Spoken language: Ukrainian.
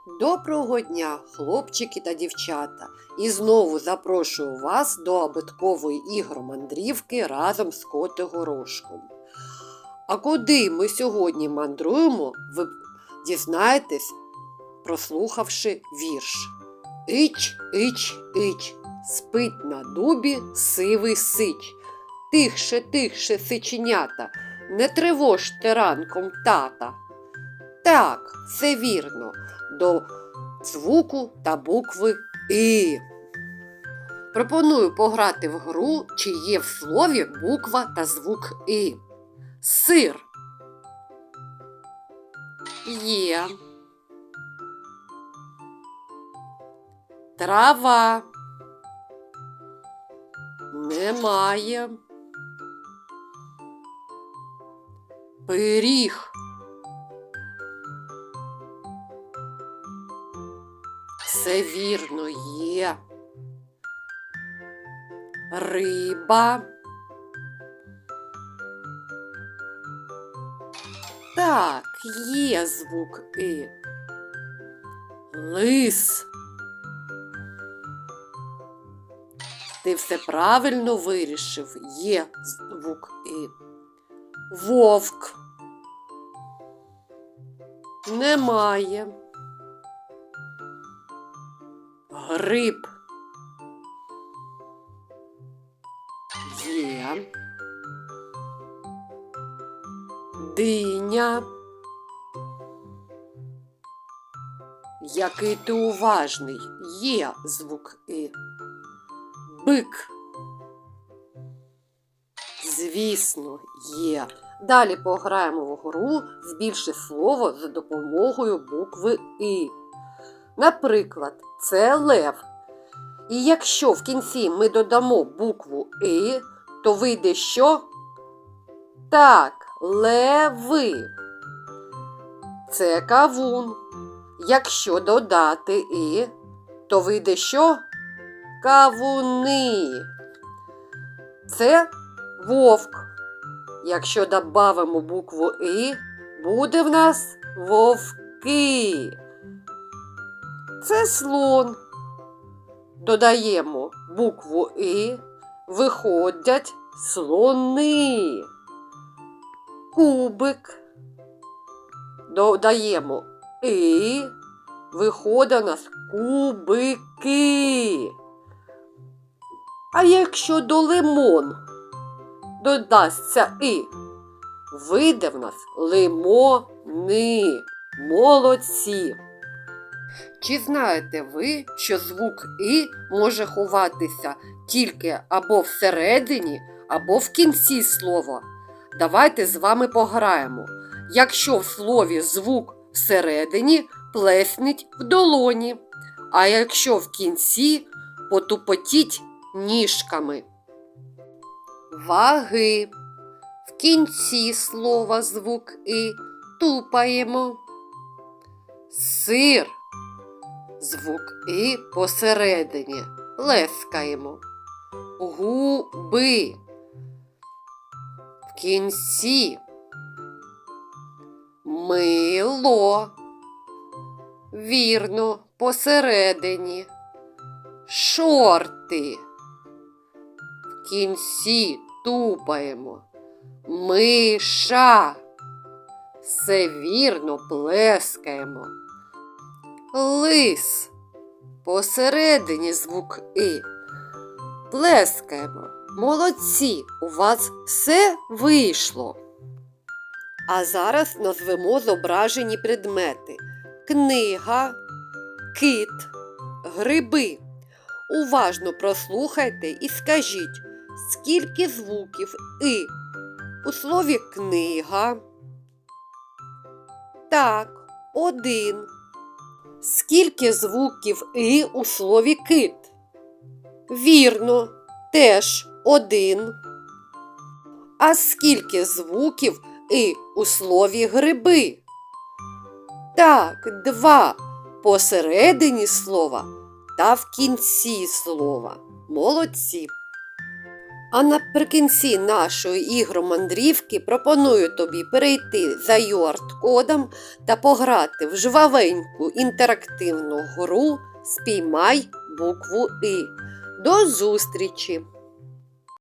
Доброго дня, хлопчики та дівчата! І знову запрошую вас до абиткової ігромандрівки разом з Котигорошком. А куди ми сьогодні мандруємо, ви дізнаєтесь, прослухавши вірш. Ич, ич, ич, спить на дубі сивий сич. Тихше, тихше, сиченята, не тривожте ранком тата. Так, це вірно, до звуку та букви «и». Пропоную пограти в гру, чи є в слові буква та звук «и». Сир. Є. Трава. Немає. Пиріг. Все вірно, є. Риба. Так, є звук «и». Лис. Ти все правильно вирішив, є звук «и». Вовк. Немає. Гриб. Є. Диня. Який ти уважний, є звук «и». Бик. Звісно, є. Далі пограємо в гру «Збільши слово» за допомогою букви «и». Наприклад, це лев. І якщо в кінці ми додамо букву «и», то вийде що? Так, леви. Це кавун. Якщо додати «и», то вийде що? Кавуни. Це вовк. Якщо додамо букву «и», буде в нас вовки. Це слон. Додаємо букву «и», виходять слони. Кубик. Додаємо «и», виходять у нас кубики. А якщо до лимон додасться «и», вийде в нас лимони. Молодці! Чи знаєте ви, що звук «и» може ховатися тільки або всередині, або в кінці слова? Давайте з вами пограємо. Якщо в слові звук всередині, плесніть в долоні. А якщо в кінці, потупотіть ніжками. Ваги. В кінці слова звук «и» тупаємо. Сир. Звук «и» посередині. Плескаємо. Губи. В кінці. Мило. Вірно, посередині. Шорти. В кінці тупаємо. Миша. Все вірно, плескаємо. Лис. Посередині звук «и». Плескаємо. Молодці, у вас все вийшло. А зараз назвемо зображені предмети. Книга, кит, гриби. Уважно прослухайте і скажіть, скільки звуків «и» у слові книга? Так, 1. Скільки звуків «и» у слові кит? Вірно, теж 1. А скільки звуків «и» у слові гриби? Так, 2. Посередині слова та в кінці слова. Молодці! А наприкінці нашої ігромандрівки пропоную тобі перейти за QR-кодом та пограти в жвавеньку інтерактивну гру «Спіймай букву І». До зустрічі!